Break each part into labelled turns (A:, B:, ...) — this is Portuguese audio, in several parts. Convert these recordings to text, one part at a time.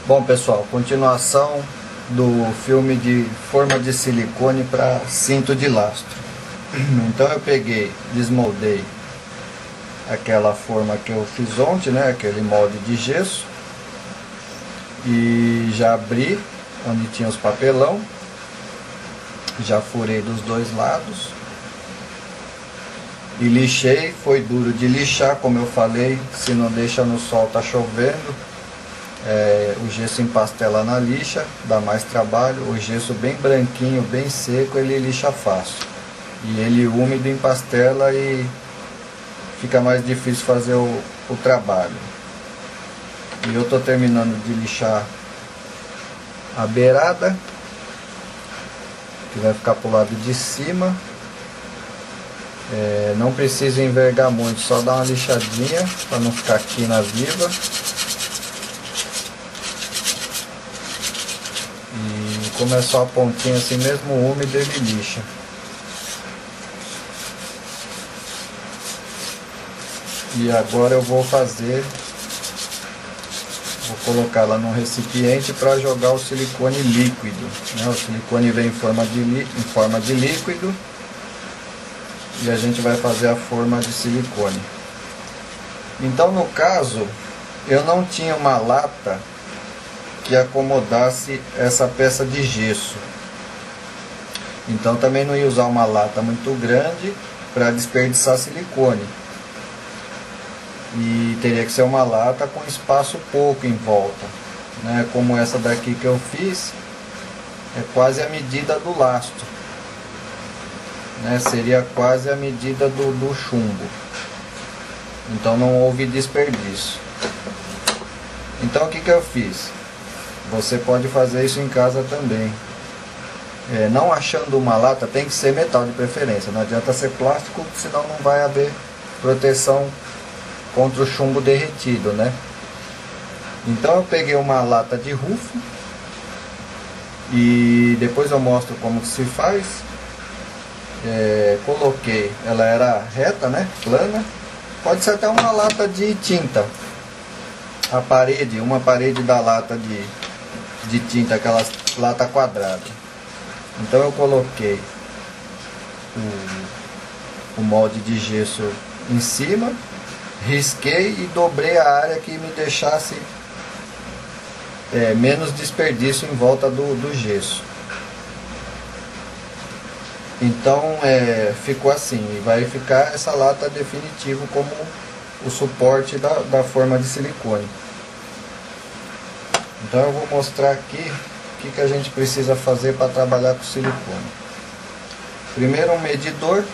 A: Bom, pessoal, continuação do filme de forma de silicone para cinto de lastro. Então eu peguei, desmoldei aquela forma que eu fiz ontem, né, aquele molde de gesso, e já abri onde tinha os papelão, já furei dos dois lados e lixei. Foi duro de lixar, como eu falei, se não deixa no sol, tá chovendo. O gesso empastela na lixa, dá mais trabalho. O gesso bem branquinho, bem seco, ele lixa fácil. E ele úmido empastela e fica mais difícil fazer o trabalho. E eu estou terminando de lixar a beirada, que vai ficar pro lado de cima. Não precisa envergar muito, só dá uma lixadinha para não ficar quina viva. E como é só a pontinha assim mesmo, úmido, ele lixa. E agora eu vou colocar lá num recipiente para jogar o silicone líquido, né? O silicone vem em forma de líquido e a gente vai fazer a forma de silicone. Então, no caso, eu não tinha uma lata que acomodasse essa peça de gesso, então também não ia usar uma lata muito grande para desperdiçar silicone, e teria que ser uma lata com espaço pouco em volta, né? Como essa daqui que eu fiz, é quase a medida do lastro, né? Seria quase a medida do chumbo, então não houve desperdício. Então o que eu fiz? Você pode fazer isso em casa também. Não achando uma lata, tem que ser metal de preferência, não adianta ser plástico, senão não vai haver proteção contra o chumbo derretido, né? Então eu peguei uma lata de rufo e depois eu mostro como que se faz. Coloquei, ela era reta, né? Plana. Pode ser até uma lata de tinta. Uma parede da lata de tinta, aquela lata quadrada. Então eu coloquei o molde de gesso em cima, risquei e dobrei a área que me deixasse menos desperdício em volta do gesso. Então ficou assim, e vai ficar essa lata definitivo como o suporte da forma de silicone. Então eu vou mostrar aqui o que a gente precisa fazer para trabalhar com silicone. Primeiro um medidor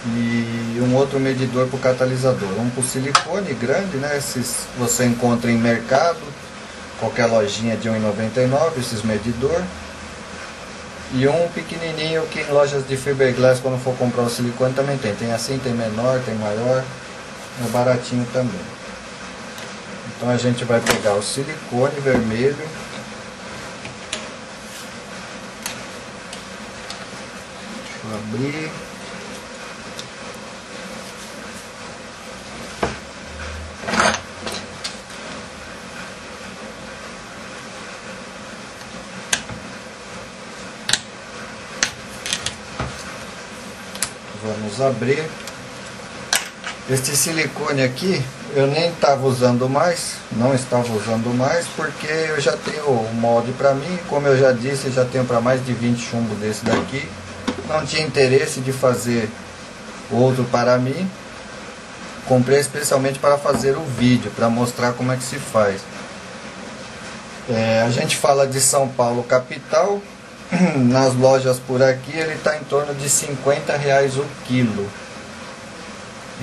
A: e um outro medidor para o catalisador. Um para o silicone grande, né? Esses você encontra em mercado, qualquer lojinha de R$1,99, esses medidor. E um pequenininho que em lojas de fiberglass, quando for comprar o silicone, também tem. Tem assim, tem menor, tem maior, é baratinho também. Então a gente vai pegar o silicone vermelho, deixa eu abrir, vamos abrir. Este silicone aqui eu nem estava usando mais, não estava usando mais, porque eu já tenho o molde para mim, como eu já disse, já tenho para mais de 20 chumbos desse daqui. Não tinha interesse de fazer outro para mim. Comprei especialmente para fazer o vídeo, para mostrar como é que se faz. A gente fala de São Paulo capital, nas lojas por aqui ele está em torno de R$50 o quilo.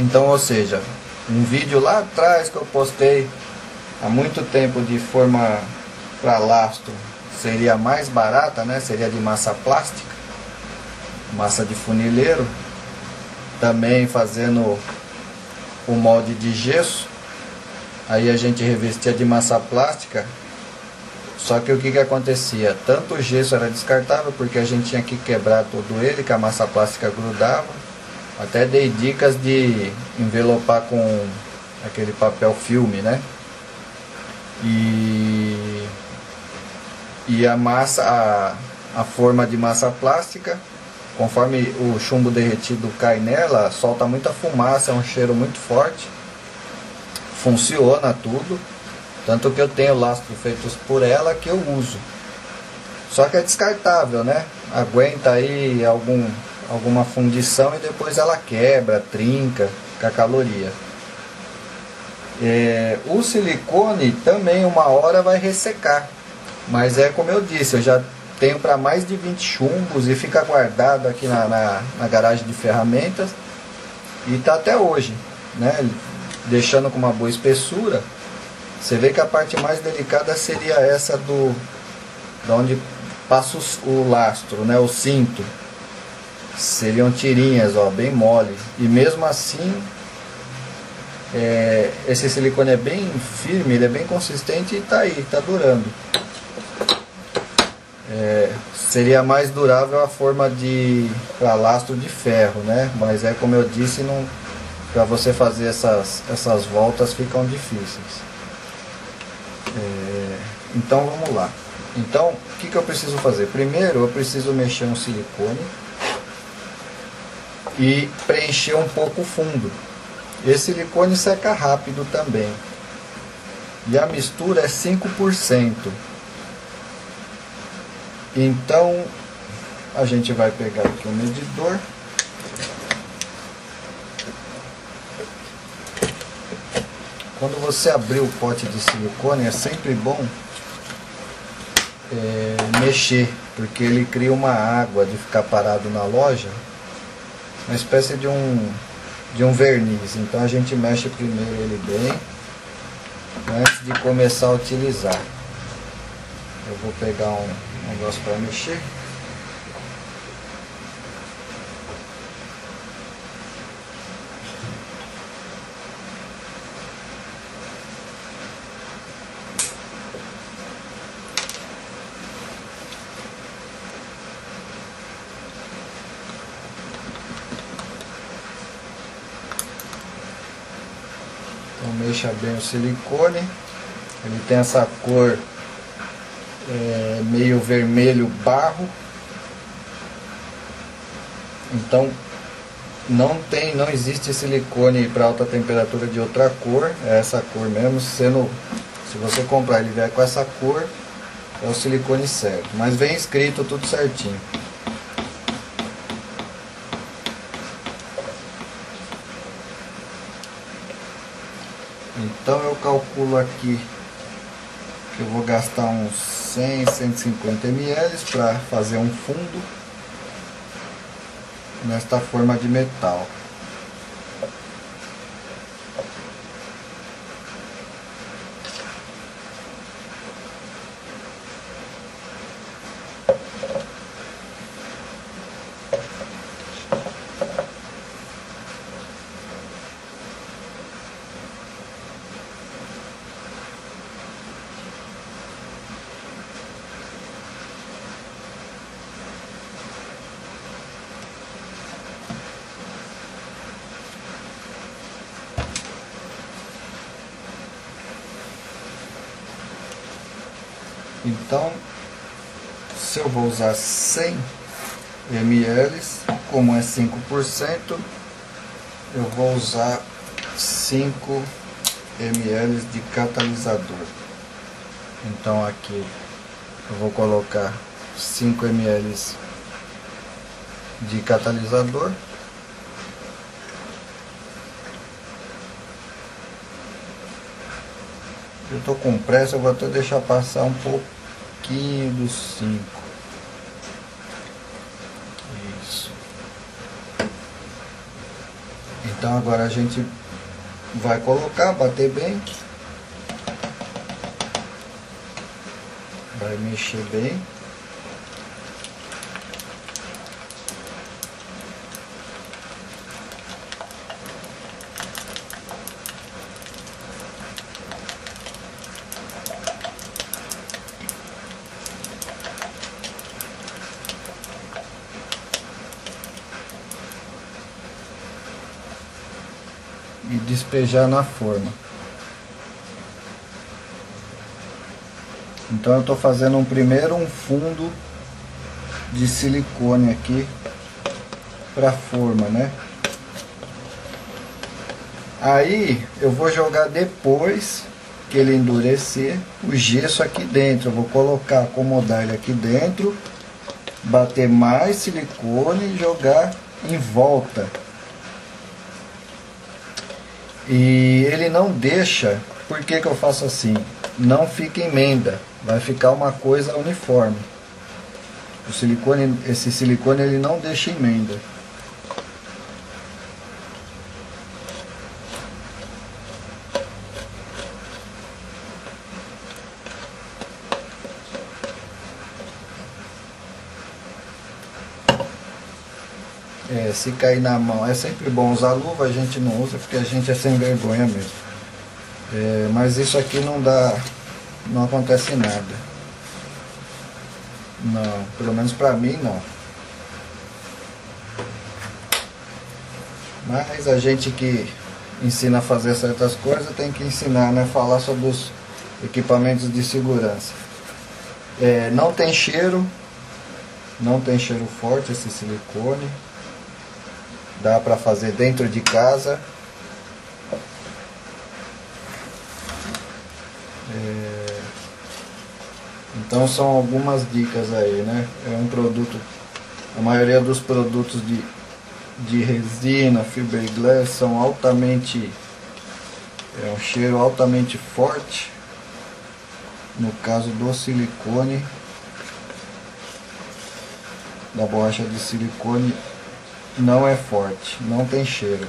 A: Então, ou seja, um vídeo lá atrás que eu postei há muito tempo de forma para lastro seria mais barata, né? Seria de massa plástica, massa de funileiro, também fazendo o molde de gesso. Aí a gente revestia de massa plástica. Só que o que acontecia? Tanto o gesso era descartável, porque a gente tinha que quebrar todo ele, que a massa plástica grudava. Até dei dicas de envelopar com aquele papel filme, né? e a massa, a forma de massa plástica, conforme o chumbo derretido cai nela, solta muita fumaça, é um cheiro muito forte. Funciona tudo, tanto que eu tenho lastros feitos por ela que eu uso. Só que é descartável, né? Aguenta aí alguma fundição e depois ela quebra, trinca com a caloria. O silicone também uma hora vai ressecar, mas é como eu disse, eu já tenho para mais de 20 chumbos e fica guardado aqui na garagem de ferramentas e tá até hoje, né? Deixando com uma boa espessura. Você vê que a parte mais delicada seria essa da onde passa o lastro, né? O cinto. Seriam tirinhas, ó, bem mole. E mesmo assim, esse silicone é bem firme, ele é bem consistente e tá aí, tá durando. Seria mais durável a forma para lastro de ferro, né? Mas é como eu disse, para você fazer essas voltas ficam difíceis. Então vamos lá. Então, o que eu preciso fazer? Primeiro eu preciso mexer um silicone e preencher um pouco o fundo. Esse silicone seca rápido também. E a mistura é 5%. Então a gente vai pegar aqui o medidor. Quando você abrir o pote de silicone é sempre bom mexer, porque ele cria uma água de ficar parado na loja, uma espécie de um verniz. Então a gente mexe primeiro ele bem antes de começar a utilizar. Eu vou pegar um negócio para mexer. Então mexa bem o silicone. Ele tem essa cor meio vermelho barro. Então não existe silicone para alta temperatura de outra cor, é essa cor mesmo. Se você comprar ele vier com essa cor, é o silicone certo, mas vem escrito tudo certinho. Então eu calculo aqui que eu vou gastar uns 100, 150 ml para fazer um fundo nesta forma de metal. Então, se eu vou usar 100 ml, como é 5%, eu vou usar 5 ml de catalisador. Então aqui eu vou colocar 5 ml de catalisador. Eu tô com pressa, eu vou até deixar passar um pouquinho dos 5. Isso. Então agora a gente vai colocar, bater bem. Vai mexer bem. E despejar na forma. Então eu estou fazendo primeiro um fundo de silicone aqui para a forma, né? Aí eu vou jogar, depois que ele endurecer, o gesso aqui dentro. Eu vou colocar, acomodar ele aqui dentro, bater mais silicone e jogar em volta. E ele não deixa. Por que que eu faço assim? Não fica emenda, vai ficar uma coisa uniforme. O silicone, esse silicone, ele não deixa emenda. Se cair na mão, é sempre bom usar luva, a gente não usa porque a gente é sem vergonha mesmo. Mas isso aqui não acontece nada. Não, pelo menos pra mim não. Mas a gente que ensina a fazer certas coisas tem que ensinar, né? Falar sobre os equipamentos de segurança. Não tem cheiro forte esse silicone. Dá pra fazer dentro de casa. Então são algumas dicas aí, né? É um produto, a maioria dos produtos de resina, fiberglass são altamente, um cheiro altamente forte. No caso do silicone, da borracha de silicone, não é forte, não tem cheiro.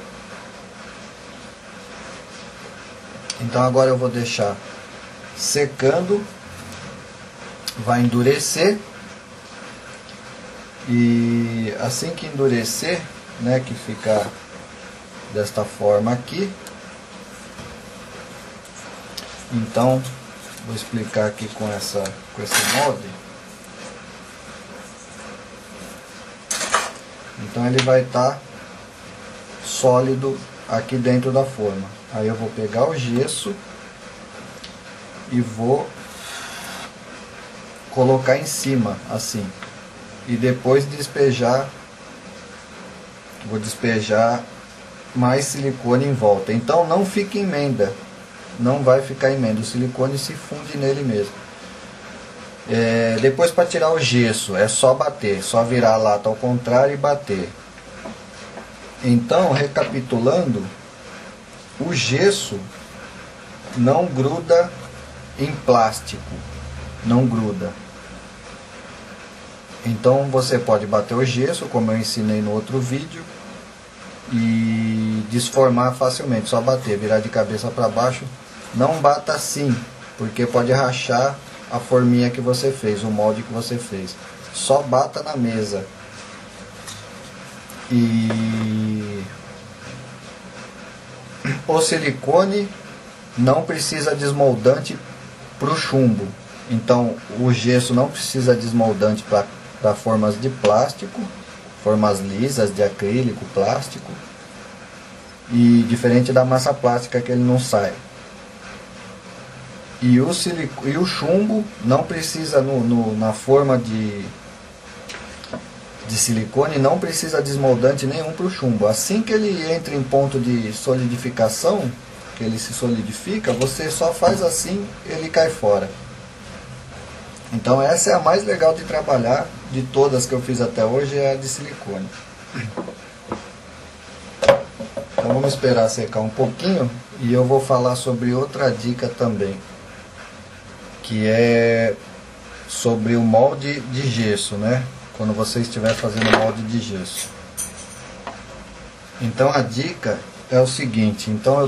A: Então agora eu vou deixar secando, vai endurecer, e assim que endurecer, né, que ficar desta forma aqui, então vou explicar aqui com esse molde. Então ele vai estar sólido aqui dentro da forma. Aí eu vou pegar o gesso e vou colocar em cima, assim. E depois despejar, vou despejar mais silicone em volta. Então não fica emenda, não vai ficar emenda, o silicone se funde nele mesmo. Depois, para tirar o gesso, é só bater, só virar a lata ao contrário e bater. Então, recapitulando, o gesso não gruda em plástico, não gruda. Então você pode bater o gesso, como eu ensinei no outro vídeo, e desformar facilmente, só bater, virar de cabeça para baixo. Não bata assim, porque pode rachar a forminha que você fez, o molde que você fez. Só bata na mesa. E o silicone não precisa desmoldante para o chumbo. Então o gesso não precisa desmoldante para formas de plástico, formas lisas de acrílico, plástico. E diferente da massa plástica, que ele não sai. E o chumbo não precisa, na forma de silicone, não precisa desmoldante nenhum para o chumbo. Assim que ele entra em ponto de solidificação, que ele se solidifica, você só faz assim, ele cai fora. Então essa é a mais legal de trabalhar, de todas que eu fiz até hoje, é a de silicone. Então vamos esperar secar um pouquinho e eu vou falar sobre outra dica também, que é sobre o molde de gesso, né? Quando você estiver fazendo molde de gesso. Então a dica é o seguinte, então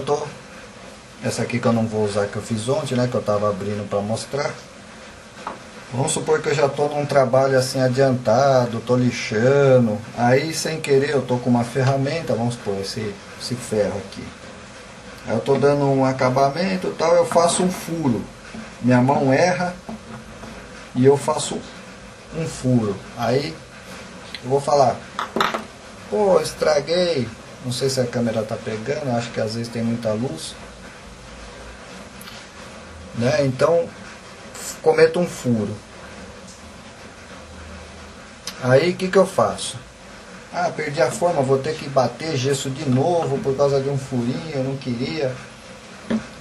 A: essa aqui que eu não vou usar, que eu fiz ontem, né? Que eu estava abrindo para mostrar. Vamos supor que eu já estou num trabalho assim adiantado, estou lixando, aí sem querer eu estou com uma ferramenta, vamos supor esse ferro aqui. Aí eu estou dando um acabamento e tal, eu faço um furo. Minha mão erra e eu faço um furo. Aí eu vou falar, pô, estraguei. Não sei se a câmera tá pegando, acho que às vezes tem muita luz, né? Então cometa um furo. Aí o que eu faço? Ah, perdi a forma, vou ter que bater gesso de novo por causa de um furinho, eu não queria.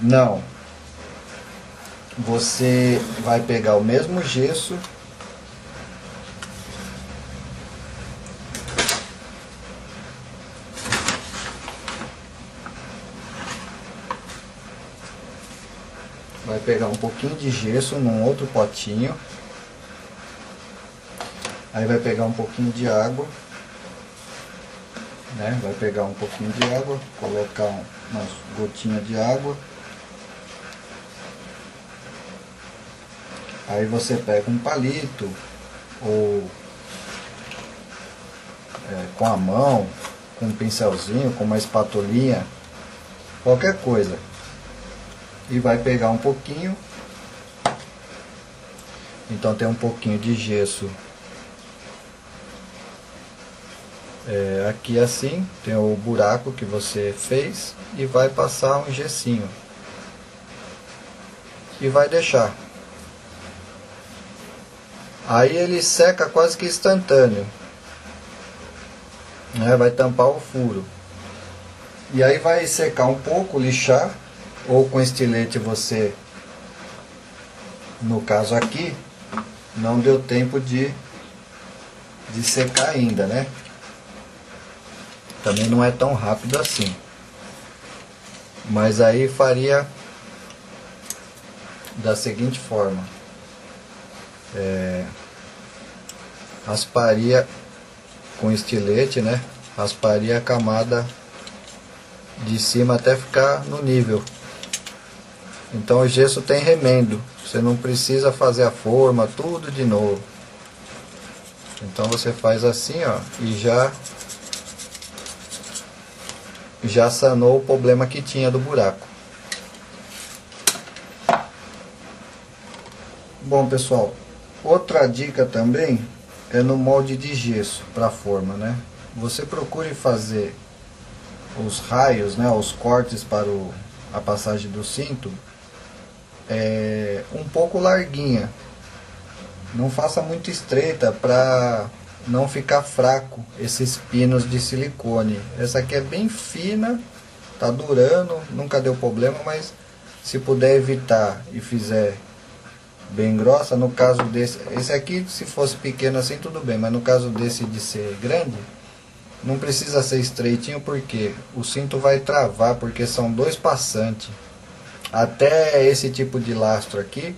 A: Não. Você vai pegar o mesmo gesso, vai pegar um pouquinho de gesso num outro potinho, aí vai pegar um pouquinho de água, né? Vai pegar um pouquinho de água, colocar umas gotinhas de água, aí você pega um palito ou com a mão, com um pincelzinho, com uma espatulinha, qualquer coisa, e vai pegar um pouquinho. Então tem um pouquinho de gesso aqui assim, tem o buraco que você fez, e vai passar um gessinho e vai deixar. Aí ele seca quase que instantâneo, né? Vai tampar o furo. E aí vai secar um pouco, lixar, ou com estilete você, no caso aqui, não deu tempo de secar ainda, né? Também não é tão rápido assim. Mas aí faria da seguinte forma. Rasparia com estilete, né? Rasparia a camada de cima até ficar no nível. Então o gesso tem remendo, você não precisa fazer a forma, tudo de novo. Então você faz assim, ó, e já sanou o problema que tinha do buraco. Bom, pessoal, outra dica também é no molde de gesso para forma, né? Você procure fazer os raios, né, os cortes para a passagem do cinto um pouco larguinha. Não faça muito estreita para não ficar fraco esses pinos de silicone. Essa aqui é bem fina, tá durando, nunca deu problema, mas se puder evitar e fizer bem grossa, no caso desse, esse aqui se fosse pequeno assim tudo bem, mas no caso desse de ser grande, não precisa ser estreitinho, porque o cinto vai travar, porque são dois passantes. Até esse tipo de lastro aqui,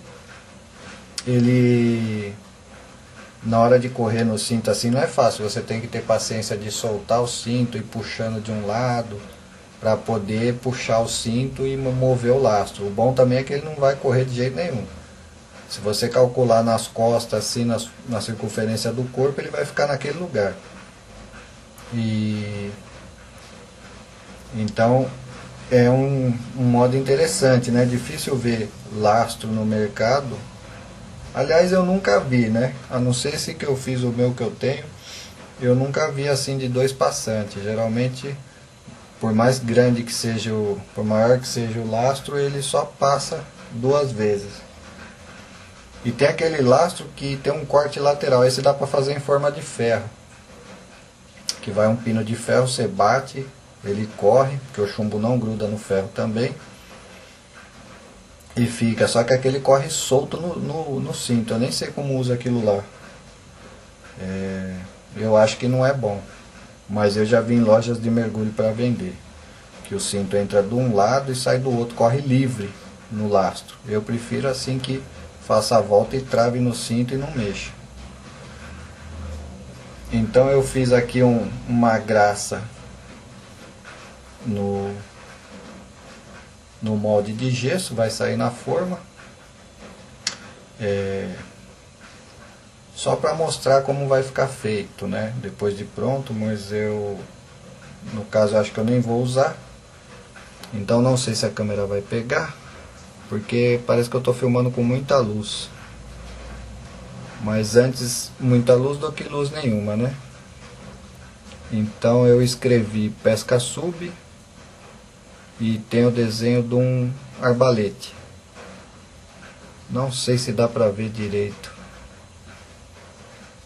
A: ele, na hora de correr no cinto assim, não é fácil. Você tem que ter paciência de soltar o cinto e ir puxando de um lado, para poder puxar o cinto e mover o lastro. O bom também é que ele não vai correr de jeito nenhum. Se você calcular nas costas, assim, na circunferência do corpo, ele vai ficar naquele lugar. E então é um modo interessante, né? Difícil ver lastro no mercado. Aliás, eu nunca vi, né? A não ser esse que eu fiz, o meu que eu tenho, eu nunca vi assim de dois passantes. Geralmente, por mais grande que seja por maior que seja o lastro, ele só passa duas vezes. E tem aquele lastro que tem um corte lateral, esse dá para fazer em forma de ferro, que vai um pino de ferro, você bate, ele corre, porque o chumbo não gruda no ferro também, e fica, só que aquele corre solto no cinto. Eu nem sei como usa aquilo lá, eu acho que não é bom, mas eu já vi em lojas de mergulho para vender, que o cinto entra de um lado e sai do outro, corre livre no lastro. Eu prefiro assim, que faça a volta e trave no cinto e não mexa. Então eu fiz aqui uma graça no molde de gesso, vai sair na forma, só para mostrar como vai ficar feito, né, depois de pronto. Mas eu, no caso, acho que eu nem vou usar, então não sei se a câmera vai pegar, porque parece que eu estou filmando com muita luz. Mas antes, muita luz do que luz nenhuma, né? Então eu escrevi pesca sub e tem o desenho de um arbalete. Não sei se dá pra ver direito.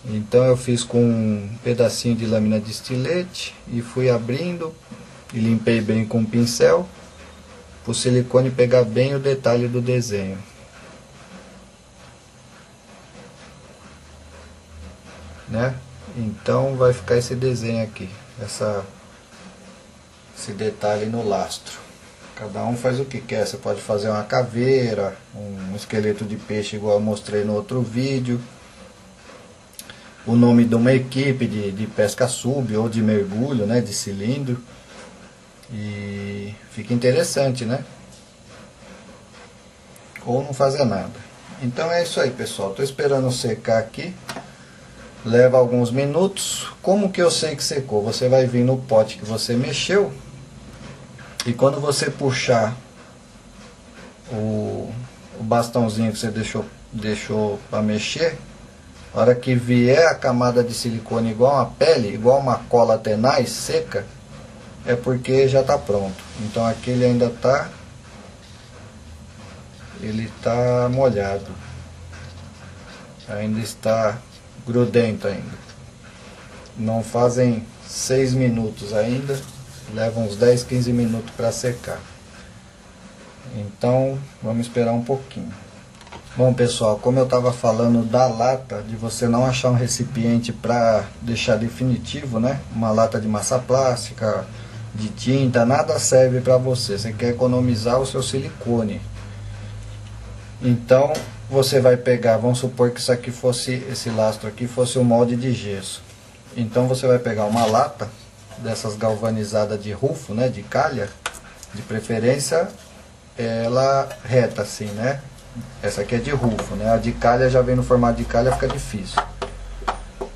A: Então eu fiz com um pedacinho de lâmina de estilete e fui abrindo e limpei bem com o pincel, para o silicone pegar bem o detalhe do desenho. Né? Então vai ficar esse desenho aqui, esse detalhe no lastro. Cada um faz o que quer, você pode fazer uma caveira, um esqueleto de peixe igual eu mostrei no outro vídeo, o nome de uma equipe de pesca sub ou de mergulho, né, de cilindro, e fica interessante, né? Ou não fazer nada. Então é isso aí, pessoal, tô esperando secar aqui. Leva alguns minutos. Como que eu sei que secou? Você vai vir no pote que você mexeu e quando você puxar o bastãozinho que você deixou para mexer, na hora que vier a camada de silicone igual uma pele, igual uma cola tenaz seca, é porque já está pronto. Então aqui ele ainda está molhado, ainda está grudento ainda. Não fazem 6 minutos ainda, leva uns 10, 15 minutos para secar. Então vamos esperar um pouquinho. Bom, pessoal, como eu estava falando da lata, de você não achar um recipiente para deixar definitivo, né? Uma lata de massa plástica, de tinta, nada serve para você. Você quer economizar o seu silicone. Então você vai pegar, vamos supor que isso aqui fosse, esse lastro aqui fosse um molde de gesso. Então você vai pegar uma lata dessas galvanizadas de rufo, né, de calha, de preferência ela reta assim, né? Essa aqui é de rufo, né? A de calha já vem no formato de calha, fica difícil.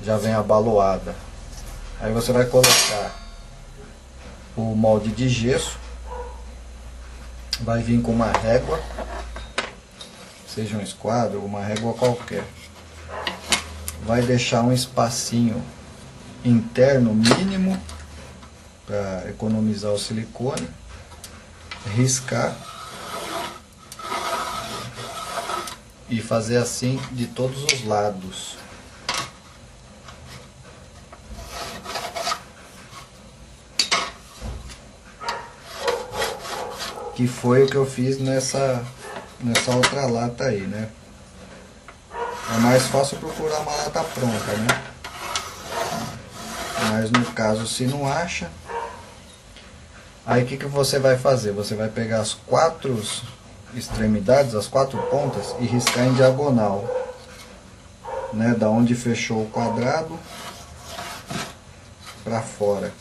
A: Já vem abaloada. Aí você vai colocar o molde de gesso, vai vir com uma régua, seja um esquadro ou uma régua qualquer. Vai deixar um espacinho interno mínimo para economizar o silicone, riscar e fazer assim de todos os lados. Que foi o que eu fiz nessa outra lata aí, né? É mais fácil procurar uma lata pronta, né? Mas no caso, se não acha, aí o que você vai fazer? Você vai pegar as 4 extremidades, as 4 pontas e riscar em diagonal, né? Da onde fechou o quadrado para fora.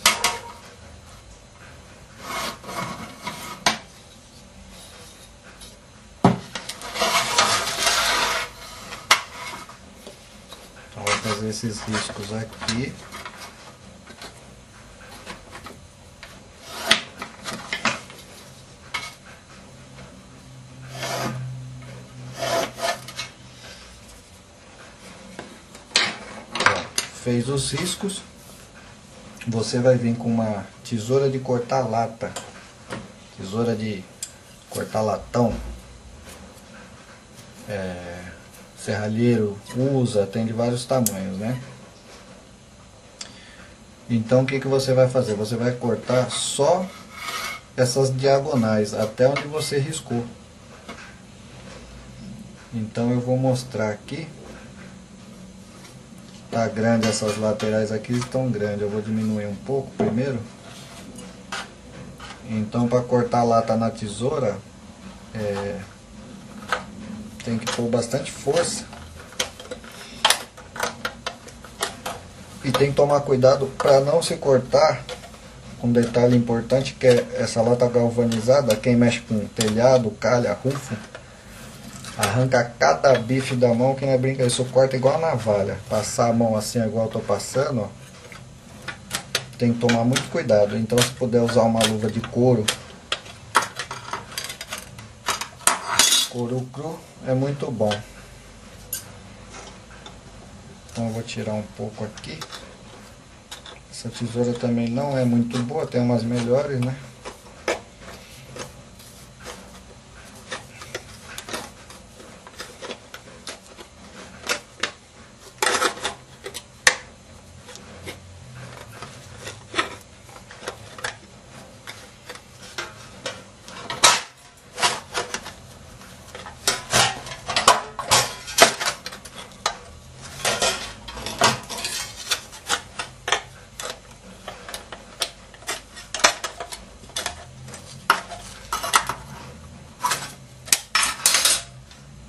A: Então vou fazer esses riscos aqui. Fez os riscos, você vai vir com uma tesoura de cortar lata, tesoura de cortar latão, serralheiro usa, tem de vários tamanhos, né? Então o que você vai fazer? Você vai cortar só essas diagonais até onde você riscou. Então eu vou mostrar aqui. Tá grande, essas laterais aqui estão grandes, eu vou diminuir um pouco primeiro. Então para cortar a lata na tesoura tem que pôr bastante força e tem que tomar cuidado para não se cortar. Um detalhe importante que é essa lata galvanizada, quem mexe com telhado, calha, rufo, arranca cada bife da mão que não é brincadeira, isso corta igual a navalha. Passar a mão assim igual eu tô passando, ó, tem que tomar muito cuidado. Então se puder usar uma luva de couro cru, é muito bom. Então eu vou tirar um pouco aqui. Essa tesoura também não é muito boa, tem umas melhores, né?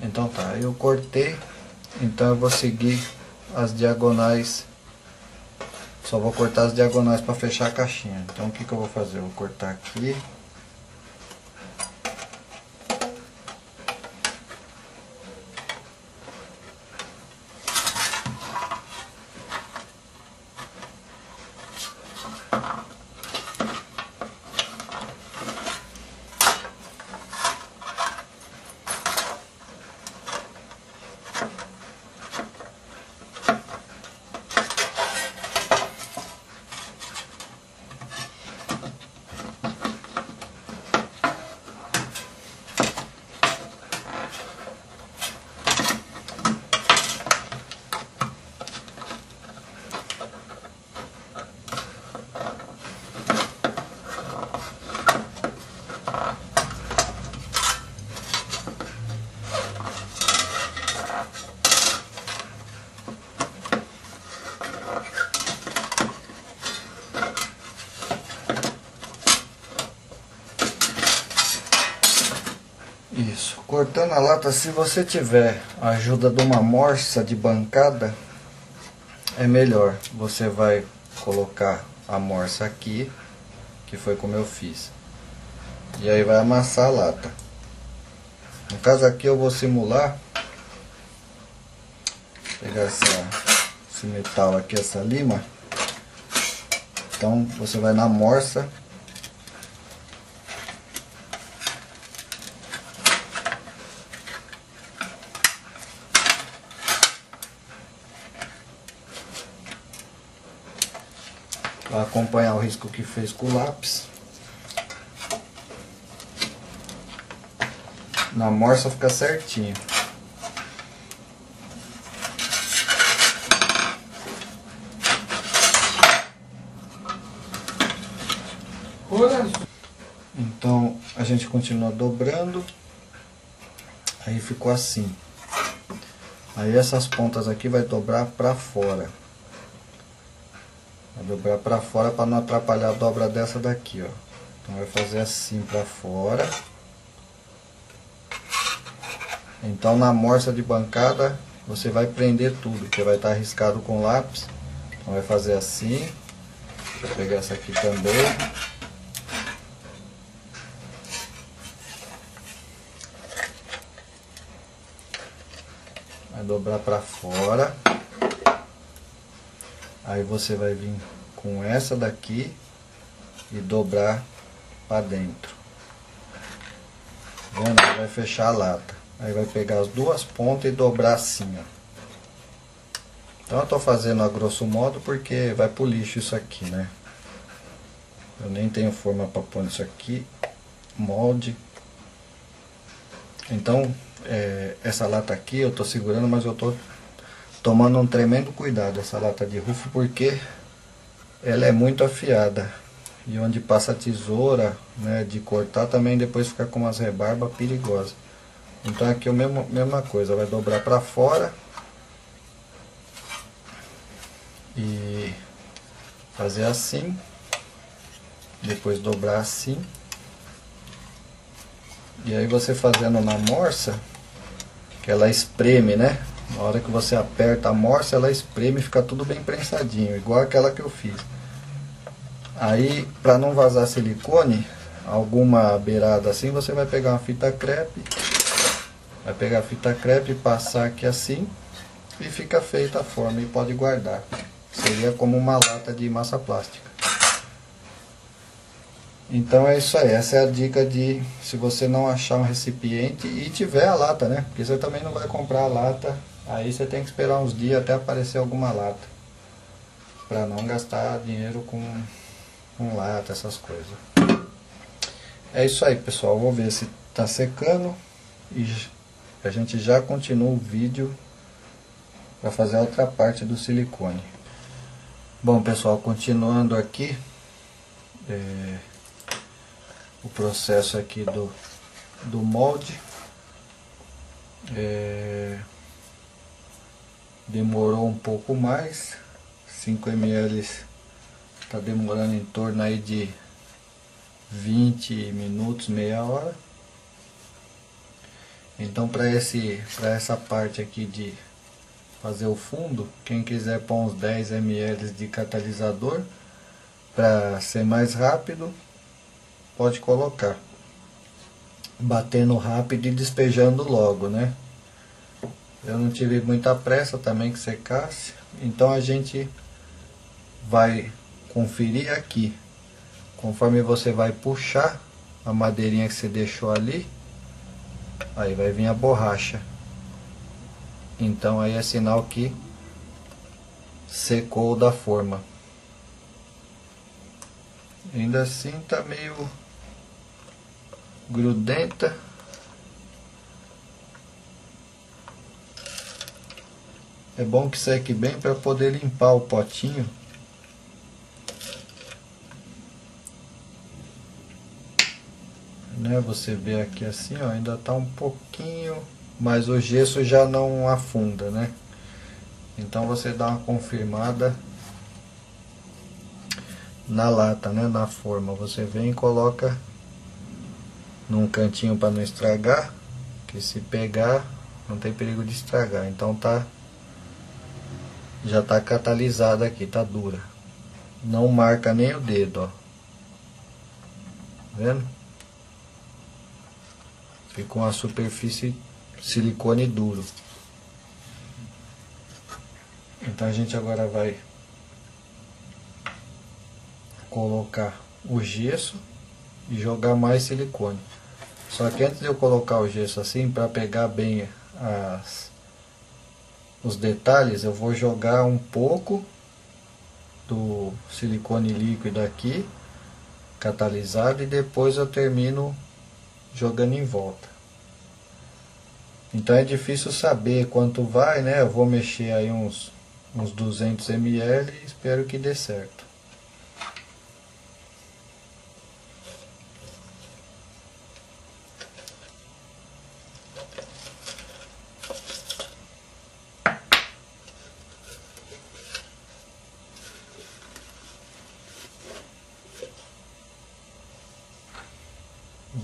A: Então tá, eu cortei, então eu vou seguir as diagonais, só vou cortar as diagonais para fechar a caixinha. Então o que eu vou fazer? Eu vou cortar aqui. Isso, cortando a lata, se você tiver a ajuda de uma morsa de bancada, é melhor. Você vai colocar a morsa aqui, que foi como eu fiz, e aí vai amassar a lata. No caso aqui eu vou simular, pegar esse metal aqui, essa lima. Então você vai na morsa, para acompanhar o risco que fez com o lápis. Na morsa fica certinho. Então a gente continua dobrando. Aí ficou assim. Aí essas pontas aqui vai dobrar para fora. Vai dobrar para fora para não atrapalhar a dobra dessa daqui, ó. Então vai fazer assim para fora. Então na morsa de bancada você vai prender tudo, que vai estar arriscado com lápis. Então vai fazer assim. Vou pegar essa aqui também. Vai dobrar para fora. Aí você vai vir com essa daqui e dobrar para dentro. Vendo? Vai fechar a lata. Aí vai pegar as duas pontas e dobrar assim, ó. Então eu tô fazendo a grosso modo porque vai pro lixo isso aqui, né? Eu nem tenho forma para pôr isso aqui, molde. Então essa lata aqui eu tô segurando, mas eu tô tomando um tremendo cuidado, essa lata de rufo, porque ela é muito afiada. E onde passa a tesoura, né, de cortar, também depois fica com umas rebarbas perigosas. Então aqui é a mesma coisa, vai dobrar para fora e fazer assim, depois dobrar assim. E aí você fazendo na morsa, que ela espreme, né? Na hora que você aperta a morsa, ela espreme e fica tudo bem prensadinho, igual aquela que eu fiz. Aí, para não vazar silicone, alguma beirada assim, você vai pegar uma fita crepe. Vai pegar a fita crepe e passar aqui assim, e fica feita a forma e pode guardar. Seria como uma lata de massa plástica. Então é isso aí, essa é a dica de, se você não achar um recipiente e tiver a lata, né? Porque você também não vai comprar a lata, aí você tem que esperar uns dias até aparecer alguma lata, para não gastar dinheiro com lata, essas coisas. É isso aí, pessoal, vou ver se tá secando e a gente já continua o vídeo para fazer a outra parte do silicone. Bom, pessoal, continuando aqui o processo aqui do molde. Demorou um pouco mais, 5 ml está demorando em torno aí de 20 minutos, meia hora. Então para essa parte aqui de fazer o fundo, quem quiser pôr uns 10 ml de catalisador para ser mais rápido, pode colocar, batendo rápido e despejando logo, né? Eu não tive muita pressa também que secasse, então a gente vai conferir aqui. Conforme você vai puxar a madeirinha que você deixou ali, aí vai vir a borracha. Então aí é sinal que secou da forma. Ainda assim tá meio grudenta. É bom que seque bem para poder limpar o potinho. Né? Você vê aqui assim, ó, ainda tá um pouquinho, mas o gesso já não afunda, né? Então você dá uma confirmada na lata, né? Na forma. Você vem e coloca num cantinho para não estragar, que se pegar não tem perigo de estragar. Então já tá catalisada aqui, tá dura. Não marca nem o dedo, ó. Vendo? Ficou uma superfície silicone duro. Então a gente agora vai colocar o gesso e jogar mais silicone. Só que antes de eu colocar o gesso assim, para pegar bem os detalhes, eu vou jogar um pouco do silicone líquido aqui, catalisado, e depois eu termino jogando em volta. Então é difícil saber quanto vai, né? Eu vou mexer aí uns 200 ml e espero que dê certo.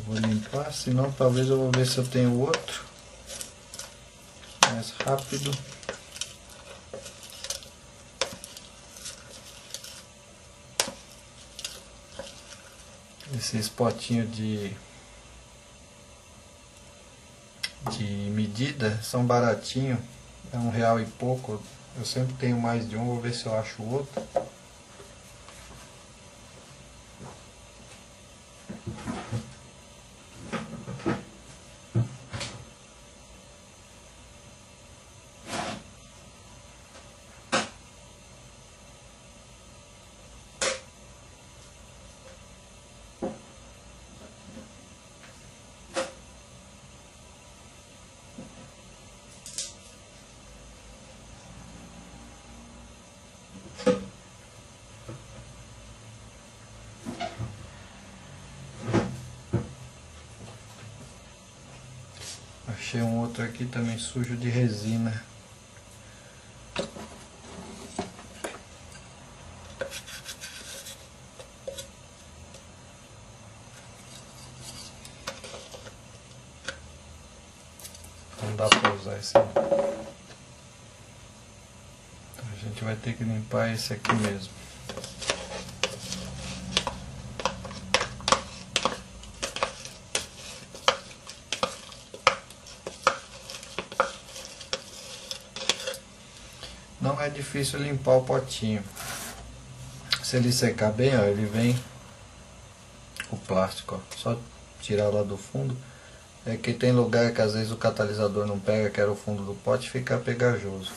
A: Vou limpar, senão talvez eu vou ver se eu tenho outro mais rápido. Esses potinhos de medida são baratinhos, é R$1 e pouco. Eu sempre tenho mais de um, vou ver se eu acho outro. Achei um outro aqui também sujo de resina. Não dá para usar esse não. Então a gente vai ter que limpar esse aqui mesmo. Não é difícil limpar o potinho. Se ele secar bem, ó, ele vem o plástico, ó, só tirar lá do fundo. É que tem lugar que às vezes o catalisador não pega, que era o fundo do pote, e fica pegajoso.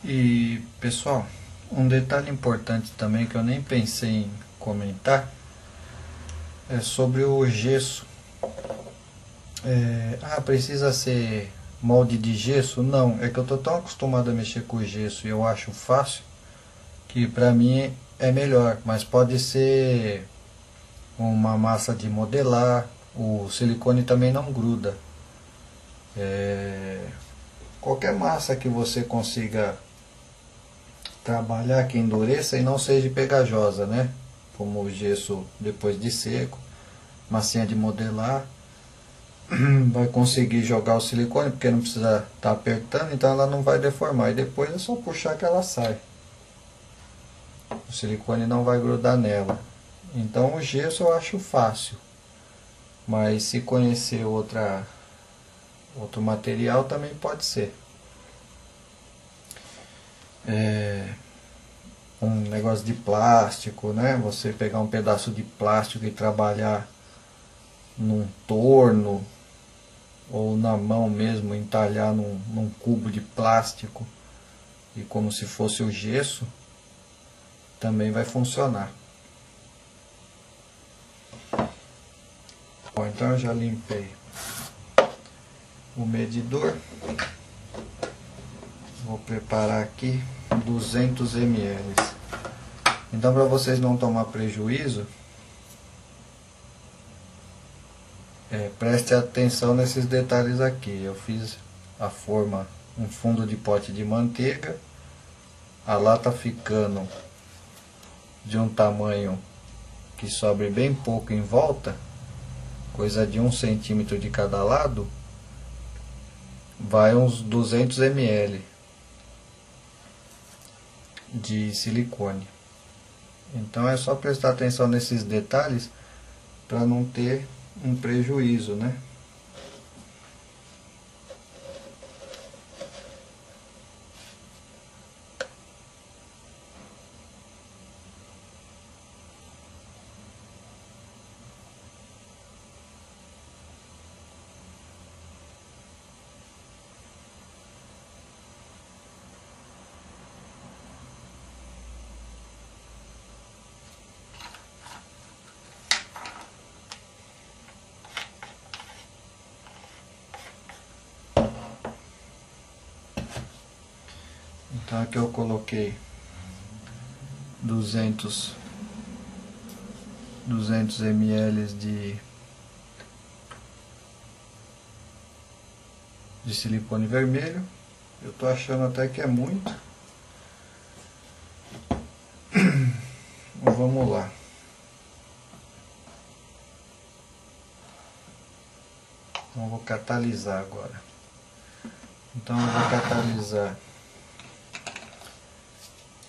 A: E pessoal, um detalhe importante também que eu nem pensei em comentar é sobre o gesso. Precisa ser molde de gesso? Não, é que eu tô tão acostumado a mexer com gesso e eu acho fácil que pra mim é melhor, mas pode ser uma massa de modelar. O silicone também não gruda. Qualquer massa que você consiga trabalhar, que endureça e não seja pegajosa, né? Como o gesso depois de seco, massinha de modelar, vai conseguir jogar o silicone, porque não precisa estar apertando, então ela não vai deformar, e depois é só puxar que ela sai. O silicone não vai grudar nela. Então o gesso eu acho fácil, mas se conhecer outro material também pode ser. Um negócio de plástico, né? Você pegar um pedaço de plástico e trabalhar num torno, ou na mão mesmo, entalhar num cubo de plástico, e como se fosse o gesso, também vai funcionar. Bom, então eu já limpei o medidor. Vou preparar aqui 200 ml. Então, para vocês não tomar prejuízo, preste atenção nesses detalhes aqui. Eu fiz a forma, um fundo de pote de manteiga. A lata ficando de um tamanho que sobre bem pouco em volta, coisa de 1 centímetro de cada lado, vai uns 200 ml de silicone. Então é só prestar atenção nesses detalhes para não ter um prejuízo, né? Então aqui eu coloquei 200 ml de silicone vermelho. Eu tô achando até que é muito. Mas vamos lá. Então eu vou catalisar agora. Então eu vou catalisar.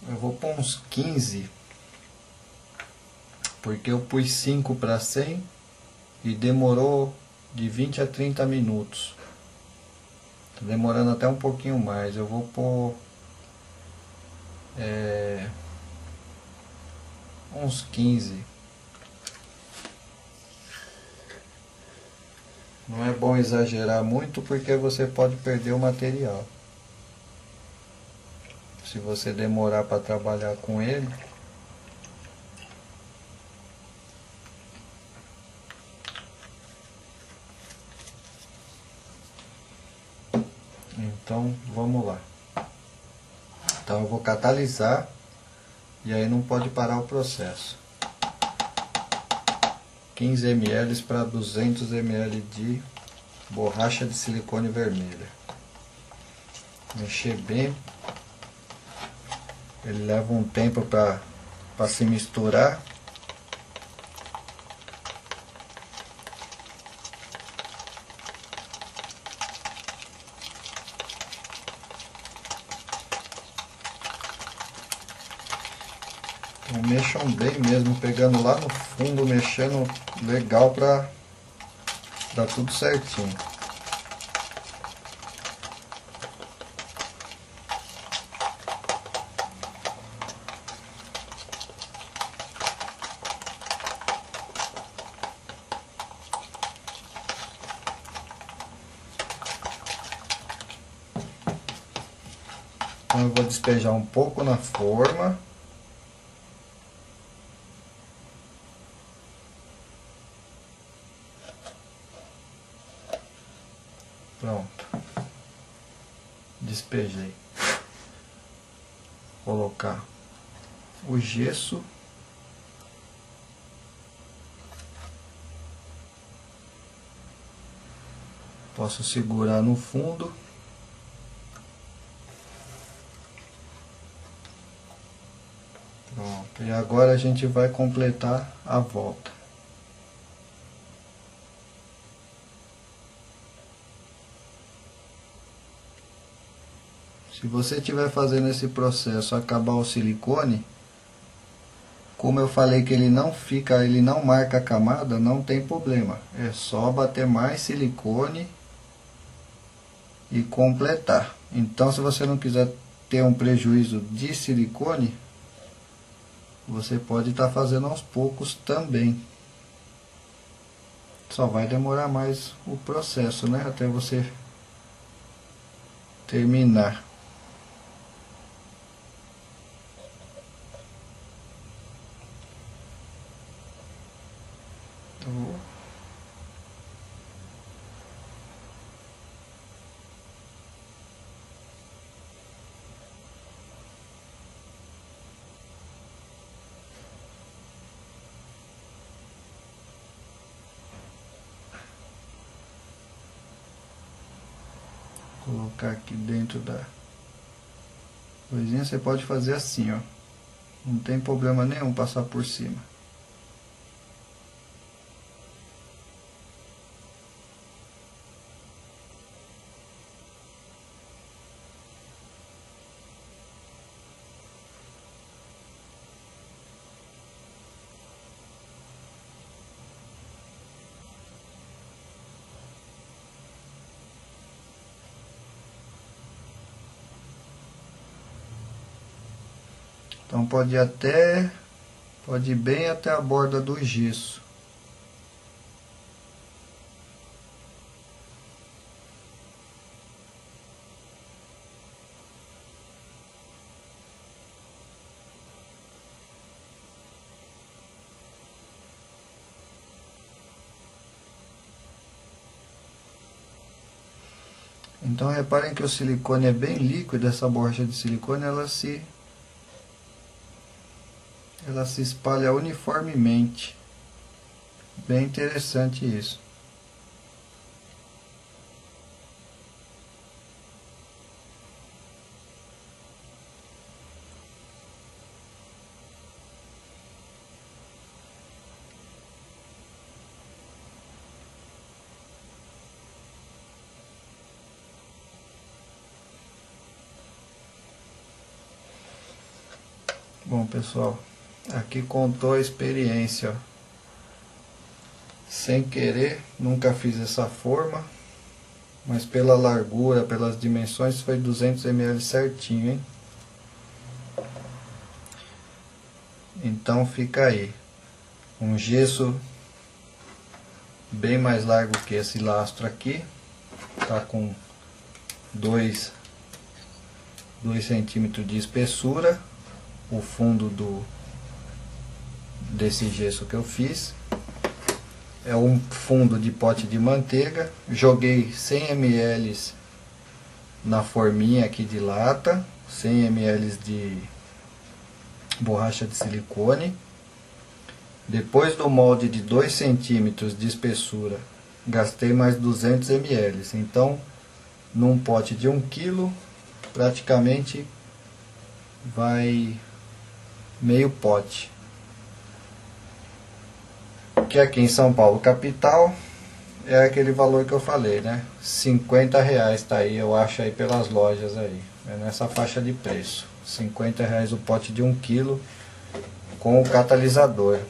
A: Eu vou pôr uns 15, porque eu pus 5 para 100 e demorou de 20 a 30 minutos. Tá demorando até um pouquinho mais. Eu vou pôr uns 15. Não é bom exagerar muito, porque você pode perder o material. Se você demorar para trabalhar com ele. Então vamos lá. Então eu vou catalisar e aí não pode parar o processo. 15 ml para 200 ml de borracha de silicone vermelha. Mexer bem. Ele leva um tempo para se misturar. Então mexam bem mesmo, pegando lá no fundo, mexendo legal para dar tudo certinho. Então eu vou despejar um pouco na forma. Pronto. Despejei. Vou colocar o gesso. Posso segurar no fundo. Pronto. E agora a gente vai completar a volta. Se você estiver fazendo esse processo, acabar o silicone, como eu falei que ele não marca a camada, não tem problema. É só bater mais silicone e completar. Então, se você não quiser ter um prejuízo de silicone, você pode estar fazendo aos poucos também. Só vai demorar mais o processo, né? Até você terminar. Colocar aqui dentro da coisinha. Você pode fazer assim, ó. Não tem problema nenhum passar por cima. Então pode ir bem até a borda do gesso. Então reparem que o silicone é bem líquido, essa borracha de silicone ela se espalha uniformemente. Bem interessante isso. Bom, pessoal, aqui contou a experiência, ó. Sem querer, nunca fiz essa forma, mas pela largura, pelas dimensões, foi 200 ml certinho, hein? Então fica aí, um gesso bem mais largo que esse lastro aqui, tá com 2 centímetros de espessura, o fundo desse gesso que eu fiz. É um fundo de pote de manteiga. Joguei 100 ml na forminha aqui de lata, 100 ml de borracha de silicone. Depois do molde de 2 centímetros de espessura, gastei mais 200 ml. Então, num pote de 1 kg, praticamente vai meio pote. Que aqui em São Paulo capital é aquele valor que eu falei, né? R$50 tá aí, eu acho aí pelas lojas aí. É nessa faixa de preço. R$50 o pote de 1 kg com o catalisador.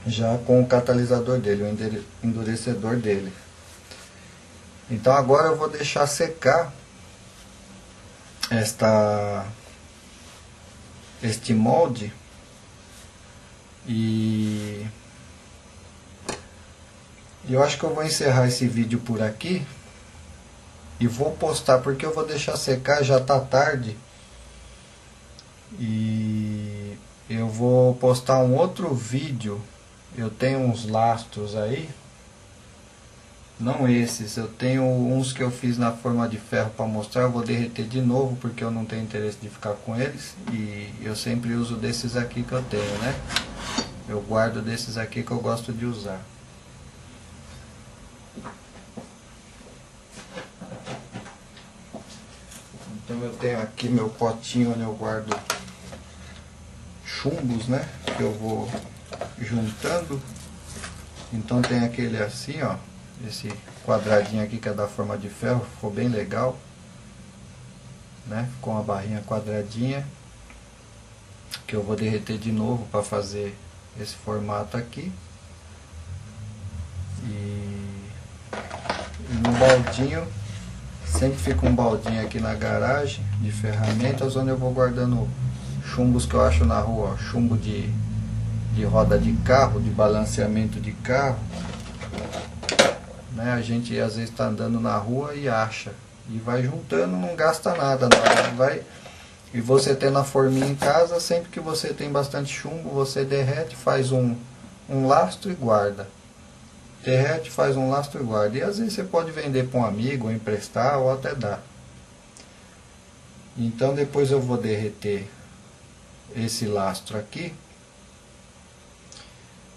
A: Já com o catalisador dele, o endurecedor dele. Então agora eu vou deixar secar este molde. E eu acho que eu vou encerrar esse vídeo por aqui e vou postar, porque eu vou deixar secar, já tá tarde, e eu vou postar um outro vídeo. Eu tenho uns lastros aí Não esses, eu tenho uns que eu fiz na forma de ferro para mostrar, eu vou derreter de novo porque eu não tenho interesse de ficar com eles. E eu sempre uso desses aqui que eu tenho, né? Eu guardo desses aqui que eu gosto de usar. Então eu tenho aqui meu potinho onde eu guardo chumbos, né? Que eu vou juntando. Então tem aquele assim, ó. Esse quadradinho aqui que é da forma de ferro, ficou bem legal, né? Ficou uma barrinha quadradinha que eu vou derreter de novo para fazer esse formato aqui. E no baldinho, sempre fica um baldinho aqui na garagem de ferramentas onde eu vou guardando chumbos que eu acho na rua, ó. Chumbo de roda de carro, de balanceamento de carro, né? A gente às vezes está andando na rua e acha, e vai juntando, não gasta nada, não. Vai. E você tendo a forminha em casa, sempre que você tem bastante chumbo, você derrete, faz um lastro e guarda. Derrete, faz um lastro e guarda. E às vezes você pode vender para um amigo, ou emprestar, ou até dar. Então depois eu vou derreter esse lastro aqui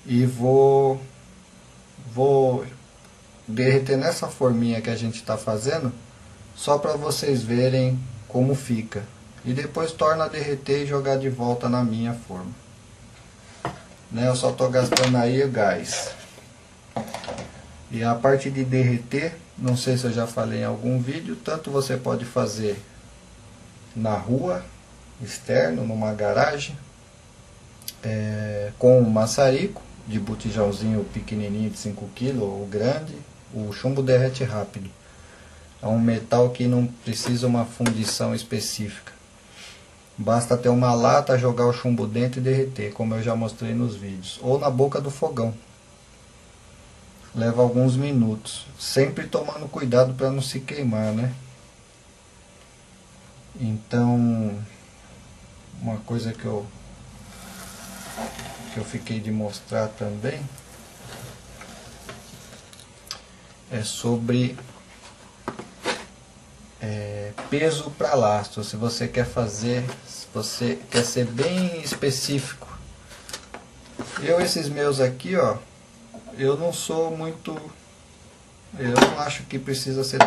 A: e vou derreter nessa forminha que a gente está fazendo, só para vocês verem como fica. E depois torna a derreter e jogar de volta na minha forma, né? Eu só estou gastando aí o gás. E a parte de derreter, não sei se eu já falei em algum vídeo, tanto você pode fazer na rua, externo, numa garagem, com um maçarico de botijãozinho pequenininho de 5 kg ou grande. O chumbo derrete rápido. É um metal que não precisa uma fundição específica. Basta ter uma lata, jogar o chumbo dentro e derreter, como eu já mostrei nos vídeos. Ou na boca do fogão. Leva alguns minutos. Sempre tomando cuidado para não se queimar, né? Então, uma coisa que eu fiquei de mostrar também é sobre peso para lastro. Se você quer fazer, se você quer ser bem específico. Esses meus aqui, ó, eu não sou muito, eu não acho que precisa ser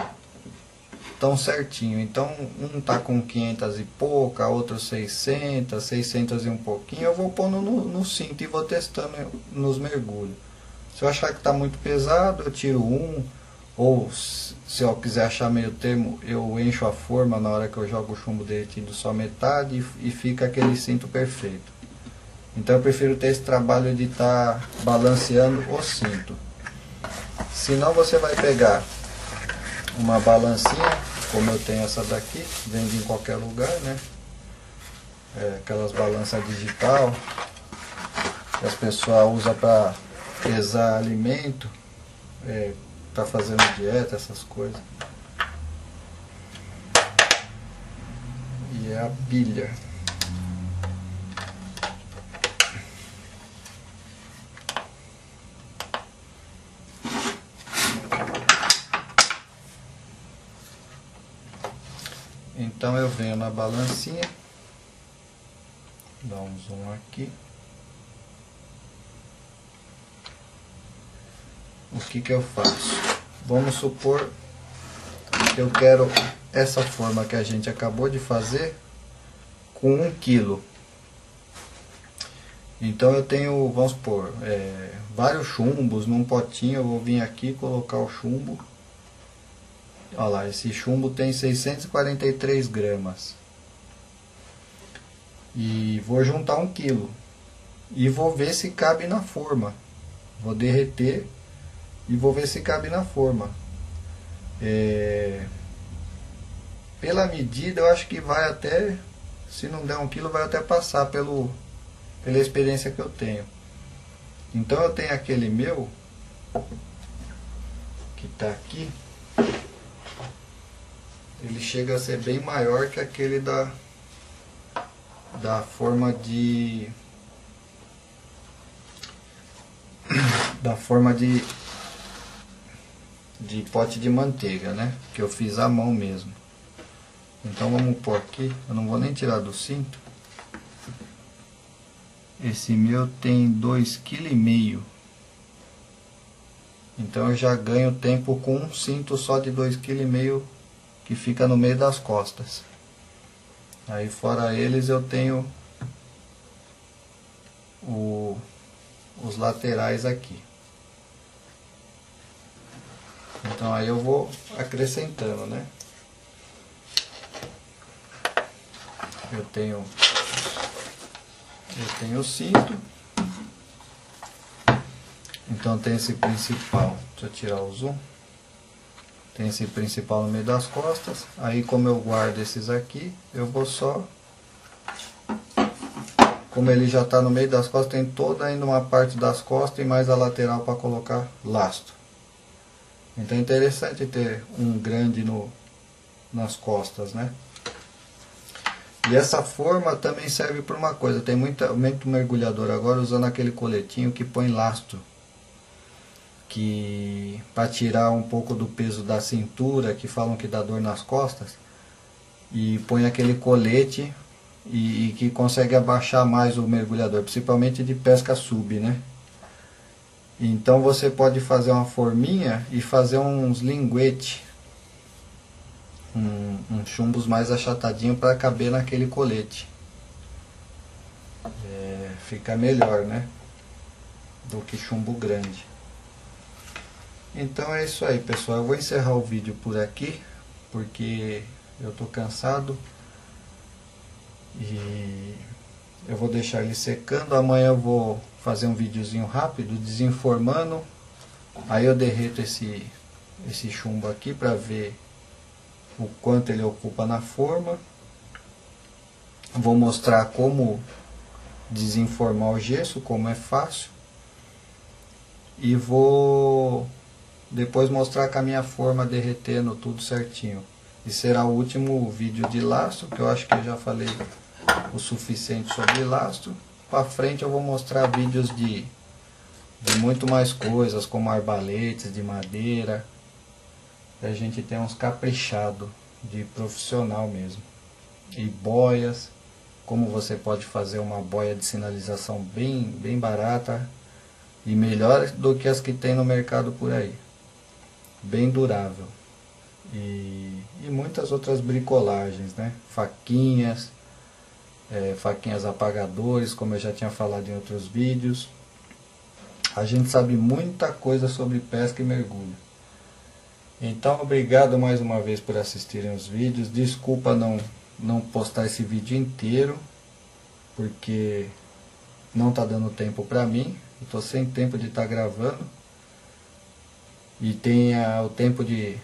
A: tão certinho. Então um tá com 500 e pouca, outro 600, 600 e um pouquinho. Eu vou pondo no cinto e vou testando nos mergulhos. Se eu achar que tá muito pesado, eu tiro um. Ou se eu quiser achar meio termo, eu encho a forma na hora que eu jogo o chumbo derretido só metade e fica aquele cinto perfeito. Então eu prefiro ter esse trabalho de estar balanceando o cinto. Senão você vai pegar uma balancinha, como eu tenho essa daqui, vende em qualquer lugar, né? Aquelas balanças digital que as pessoas usam para pesar alimento, tá fazendo dieta, essas coisas. E é a bilha. Então eu venho na balancinha, dá um zoom aqui. O que eu faço? Vamos supor que eu quero essa forma que a gente acabou de fazer com 1 kg. Então eu tenho, vamos supor, vários chumbos num potinho. Eu vou vir aqui colocar o chumbo. Olha lá, esse chumbo tem 643 gramas. E vou juntar 1 kg. E vou ver se cabe na forma. Vou derreter e vou ver se cabe na forma. Pela medida eu acho que vai até, se não der 1 kg, vai até passar pela experiência que eu tenho. Então eu tenho aquele meu que está aqui. Ele chega a ser bem maior que aquele da forma de de pote de manteiga, né? Que eu fiz à mão mesmo. Então vamos pôr aqui, eu não vou nem tirar do cinto. Esse meu tem 2,5 kg. Então eu já ganho tempo com um cinto só de 2,5 kg que fica no meio das costas. Aí fora eles eu tenho os laterais aqui. Então aí eu vou acrescentando, né? Eu tenho o cinto. Então tem esse principal. Deixa eu tirar o zoom. Tem esse principal no meio das costas. Aí como eu guardo esses aqui, eu vou só... Como ele já está no meio das costas, tem toda ainda uma parte das costas e mais a lateral para colocar lastro. Então é interessante ter um grande nas costas, né? E essa forma também serve para uma coisa. Tem muito mergulhador agora usando aquele coletinho que põe lastro. Que para tirar um pouco do peso da cintura, que falam que dá dor nas costas. E põe aquele colete e que consegue abaixar mais o mergulhador, principalmente de pesca sub, né? Então você pode fazer uma forminha e fazer uns linguete, uns chumbos mais achatadinhos para caber naquele colete. Fica melhor, né? Do que chumbo grande. Então é isso aí, pessoal. Eu vou encerrar o vídeo por aqui, porque eu tô cansado. E eu vou deixar ele secando. Amanhã eu vou fazer um videozinho rápido, desenformando. Aí eu derreto esse chumbo aqui para ver o quanto ele ocupa na forma. Vou mostrar como desenformar o gesso, como é fácil. E vou depois mostrar com a minha forma derretendo tudo certinho. E será o último vídeo de lastro, que eu acho que eu já falei o suficiente sobre lastro. Para frente eu vou mostrar vídeos de muito mais coisas, como arbaletes de madeira. A gente tem uns caprichados de profissional mesmo. E boias, como você pode fazer uma boia de sinalização bem barata e melhor do que as que tem no mercado por aí. Bem durável. E muitas outras bricolagens, né? Faquinhas, faquinhas apagadores, como eu já tinha falado em outros vídeos. A gente sabe muita coisa sobre pesca e mergulho. Então, obrigado mais uma vez por assistirem os vídeos. Desculpa não postar esse vídeo inteiro, porque não está dando tempo para mim. Eu estou sem tempo de estar gravando. E tem o tempo de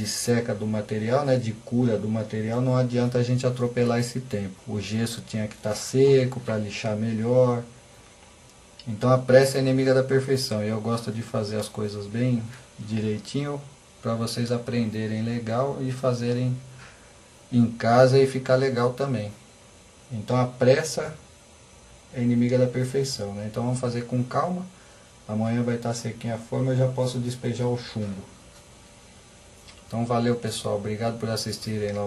A: seca do material, né, de cura do material. Não adianta a gente atropelar esse tempo. O gesso tinha que estar seco para lixar melhor. Então a pressa é inimiga da perfeição. E eu gosto de fazer as coisas bem direitinho, para vocês aprenderem legal e fazerem em casa e ficar legal também. Então a pressa é inimiga da perfeição, né? Então vamos fazer com calma. Amanhã vai estar sequinha a forma, eu já posso despejar o chumbo. Então valeu, pessoal, obrigado por assistirem lá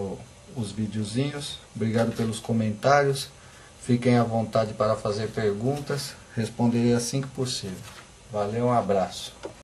A: os videozinhos, obrigado pelos comentários. Fiquem à vontade para fazer perguntas, responderei assim que possível. Valeu, um abraço.